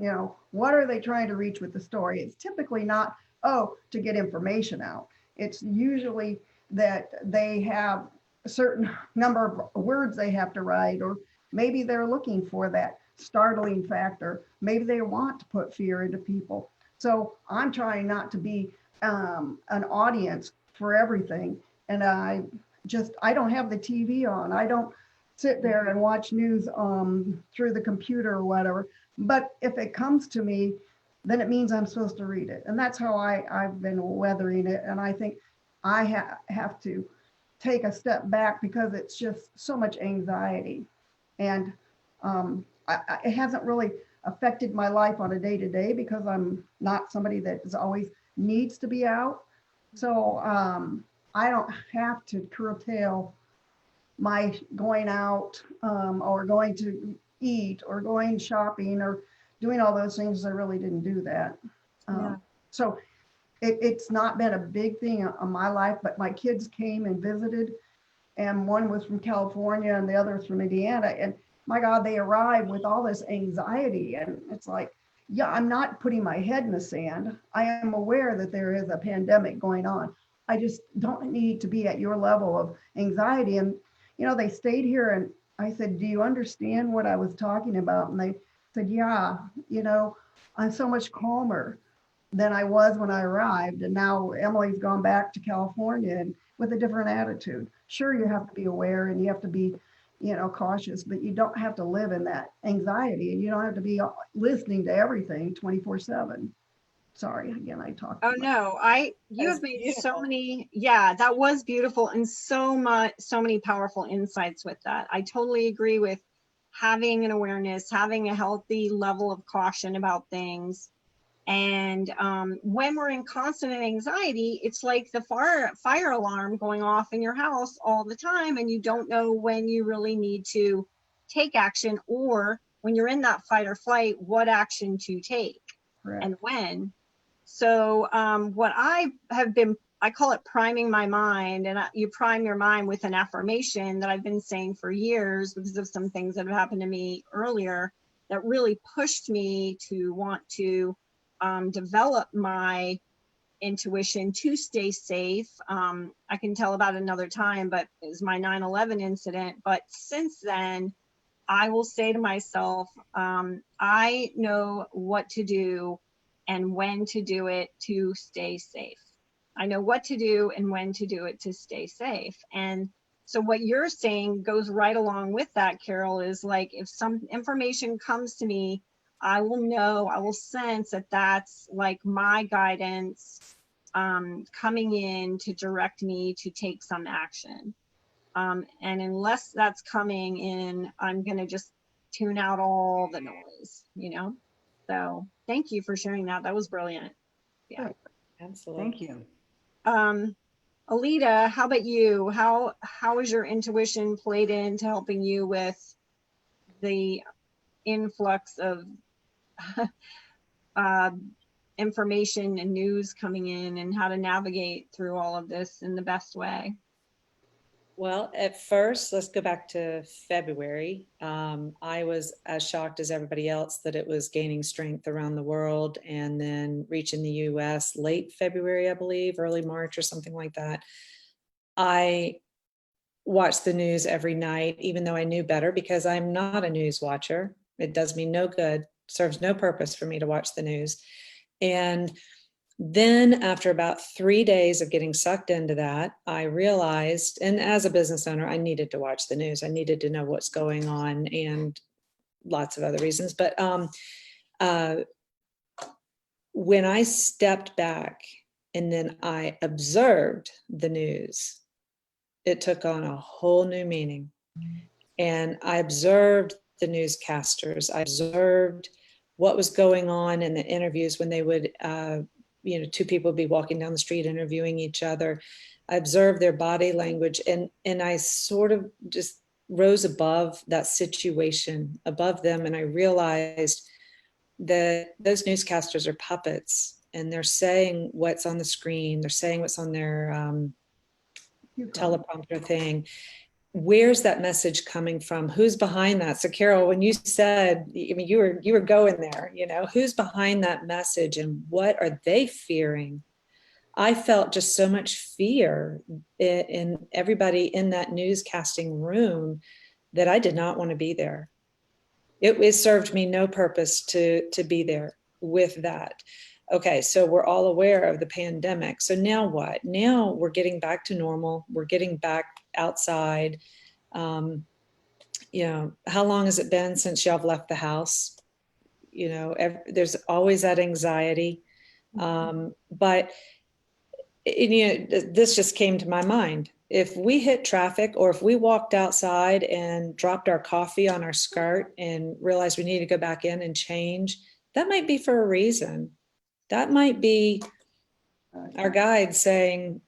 C: What are they trying to reach with the story? It's typically not, oh, to get information out. It's usually that they have a certain number of words they have to write, or maybe they're looking for that startling factor. Maybe they want to put fear into people. So I'm trying not to be an audience for everything. And I don't have the TV on. I don't sit there and watch news through the computer or whatever. But if it comes to me, then it means I'm supposed to read it. And that's how I've been weathering it. And I think I have to take a step back, because it's just so much anxiety. And it hasn't really affected my life on a day-to-day, because I'm not somebody that is always needs to be out. So I don't have to curtail my going out or going to eat or going shopping or doing all those things. I really didn't do that.
A: Yeah.
C: So it's not been a big thing on my life, but my kids came and visited, and one was from California and the other was from Indiana. And my God, they arrived with all this anxiety. And it's like, yeah, I'm not putting my head in the sand. I am aware that there is a pandemic going on. I just don't need to be at your level of anxiety. And, they stayed here, and I said, do you understand what I was talking about? And they said, yeah, I'm so much calmer than I was when I arrived. And now Emily's gone back to California and with a different attitude. Sure, you have to be aware and you have to be, cautious, but you don't have to live in that anxiety, and you don't have to be listening to everything 24/7. Sorry, again, I talked.
A: Oh no, you
D: That's
A: have made so
D: beautiful.
A: many, that was beautiful, and so many powerful insights with that. I totally agree with having an awareness, having a healthy level of caution about things. And when we're in constant anxiety, it's like the fire alarm going off in your house all the time, and you don't know when you really need to take action, or when you're in that fight or flight, what action to take and when. So what I call it priming my mind, and you prime your mind with an affirmation that I've been saying for years because of some things that have happened to me earlier that really pushed me to want to develop my intuition to stay safe. I can tell about another time, but it was my 9/11 incident. But since then, I will say to myself, I know what to do and when to do it to stay safe. I know what to do and when to do it to stay safe. And so what you're saying goes right along with that, Carol, is like, if some information comes to me, I will sense that that's like my guidance coming in to direct me to take some action. And unless that's coming in, I'm going to just tune out all the noise, So thank you for sharing that. That was brilliant. Yeah.
D: Absolutely.
B: Thank you.
A: Alita, how about you? How has your intuition played into helping you with the influx of information and news coming in, and how to navigate through all of this in the best way?
D: Well, at first, let's go back to February. I was as shocked as everybody else that it was gaining strength around the world and then reaching the US late February, I believe, early March or something like that. I watched the news every night, even though I knew better, because I'm not a news watcher. It does me no good, serves no purpose for me to watch the news. And then after about 3 days of getting sucked into that, I realized, and as a business owner, I needed to watch the news. I needed to know what's going on and lots of other reasons. But when I stepped back and then I observed the news, it took on a whole new meaning. And I observed the newscasters. I observed what was going on in the interviews when they would two people would be walking down the street interviewing each other. I observed their body language, and I sort of just rose above that situation, above them, and I realized that those newscasters are puppets, and they're saying what's on the screen, they're saying what's on their teleprompter thing. Where's that message coming from? Who's behind that? So Carol, when you said, I mean, you were going there, who's behind that message and what are they fearing? I felt just so much fear in everybody in that newscasting room that I did not want to be there. It served me no purpose to be there with that. Okay, so we're all aware of the pandemic. So now what? Now we're getting back to normal. We're getting back outside. How long has it been since y'all have left the house? There's always that anxiety. But this just came to my mind. If we hit traffic, or if we walked outside and dropped our coffee on our skirt and realized we need to go back in and change, that might be for a reason. That might be our guide saying,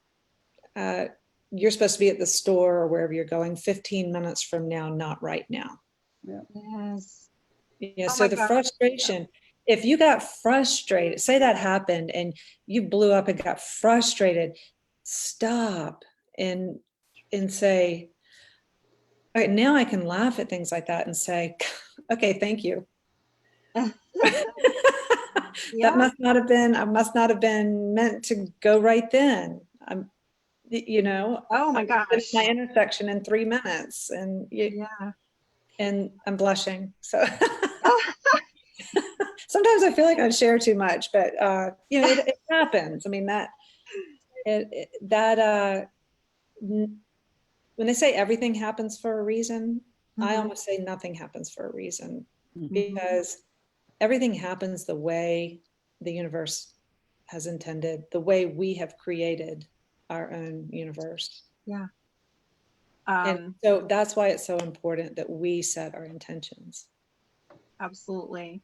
D: you're supposed to be at the store or wherever you're going 15 minutes from now, not right now.
C: Yeah.
A: Yes.
D: Yeah.
A: Oh
D: So
A: my
D: the
A: gosh.
D: frustration, if you got frustrated, say that happened and you blew up and got frustrated, stop and say, all right, now I can laugh at things like that and say, okay, thank you.
A: Yeah.
D: That I must not have been meant to go right then.
A: Oh my gosh.
D: It's my intersection in 3 minutes, and
A: Yeah.
D: and I'm blushing. So sometimes I feel like I share too much, but it happens. I mean when they say everything happens for a reason, I almost say nothing happens for a reason, because everything happens the way the universe has intended, the way we have created our own universe.
A: Yeah.
D: And so that's why it's so important that we set our intentions.
A: Absolutely.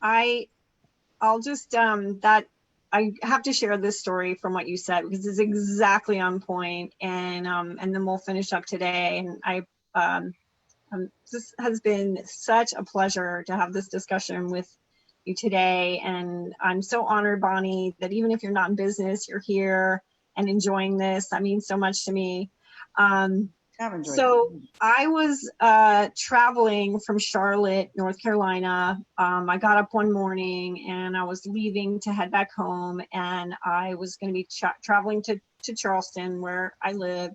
A: I'll just I have to share this story from what you said, because it's exactly on point, and then we'll finish up today. And this has been such a pleasure to have this discussion with you today, and I'm so honored, Bonnie, that even if you're not in business, you're here and enjoying this. That means so much to me. So I was traveling from Charlotte, North Carolina. I got up one morning and I was leaving to head back home, and I was going to be traveling to Charleston, where I live.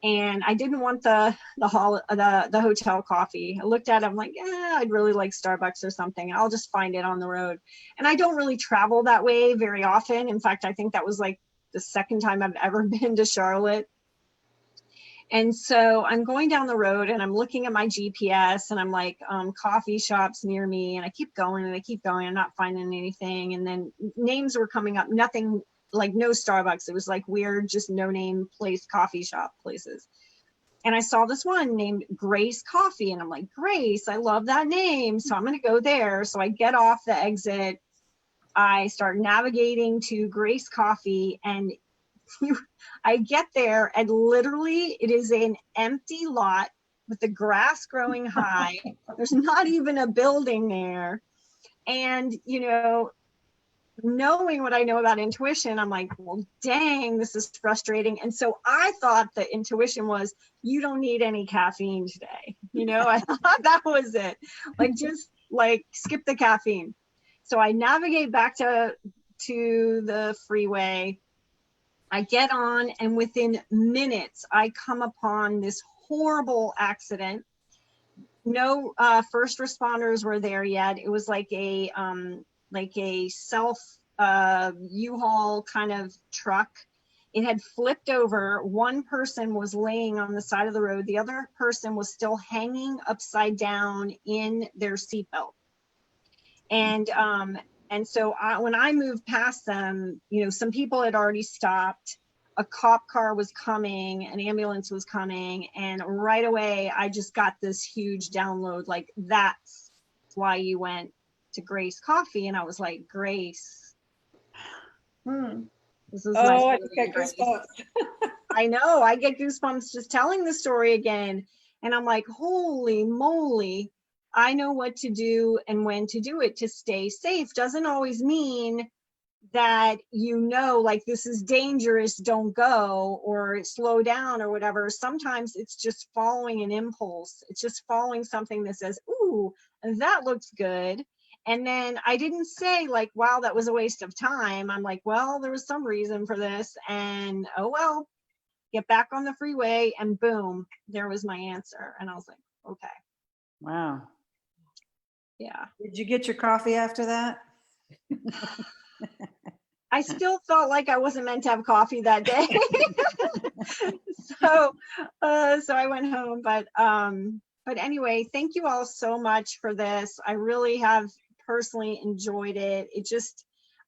A: And I didn't want the hotel coffee. I looked at it, I'm like, I'd really like Starbucks or something. I'll just find it on the road. And I don't really travel that way very often. In fact, I think that was like the second time I've ever been to Charlotte. And so I'm going down the road and I'm looking at my GPS, and I'm like, coffee shops near me. And I keep going and I keep going. I'm not finding anything. And then names were coming up, nothing, like no Starbucks. It was like weird, just no name place, coffee shop places. And I saw this one named Grace Coffee. And I'm like, Grace, I love that name. So I'm going to go there. So I get off the exit. I start navigating to Grace Coffee, and I get there and literally it is an empty lot with the grass growing high. There's not even a building there. And, you know, knowing what I know about intuition, I'm like, well, dang, this is frustrating. And so I thought the intuition was, you don't need any caffeine today. You know, I thought that was it. Like, just like skip the caffeine. So I navigate back to the freeway. I get on, and within minutes, I come upon this horrible accident. No first responders were there yet. It was like a self U-Haul kind of truck. It had flipped over. One person was laying on the side of the road. The other person was still hanging upside down in their seatbelt. And so when I moved past them, you know, some people had already stopped. A cop car was coming, an ambulance was coming, and right away I just got this huge download, like, that's why you went to Grace Coffee. And I was like, Grace. This is
D: Oh,
A: my
D: I just got goosebumps.
A: I know, I get goosebumps just telling the story again. And I'm like, holy moly, I know what to do and when to do it to stay safe. Doesn't always mean that, you know, like, this is dangerous, don't go, or slow down or whatever. Sometimes it's just following an impulse. It's just following something that says, ooh, that looks good. And then I didn't say like, wow, that was a waste of time. I'm like, well, there was some reason for this, and oh well, get back on the freeway, and boom, there was my answer. And I was like, okay.
B: Wow.
A: Yeah.
B: Did you get your coffee after that?
A: I still felt like I wasn't meant to have coffee that day. so I went home, but anyway, thank you all so much for this. I really have personally enjoyed it. It just,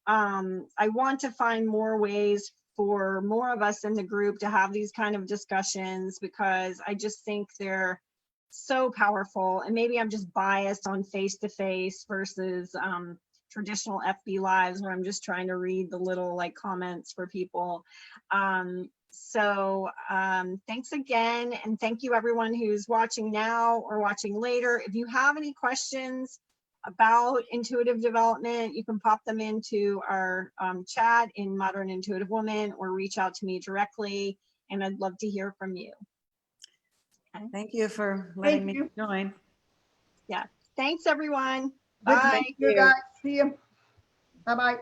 A: I want to find more ways for more of us in the group to have these kind of discussions, because I just think they're so powerful. And maybe I'm just biased on face-to-face versus traditional FB lives where I'm just trying to read the little like comments for people. So thanks again. And thank you everyone who's watching now or watching later. If you have any questions about intuitive development, you can pop them into our chat in Modern Intuitive Woman, or reach out to me directly, and I'd love to hear from you. Okay.
B: Thank you for letting me join.
A: Yeah. Thanks everyone.
C: Good to
A: Bye.
C: meet you guys. See you. Bye-bye.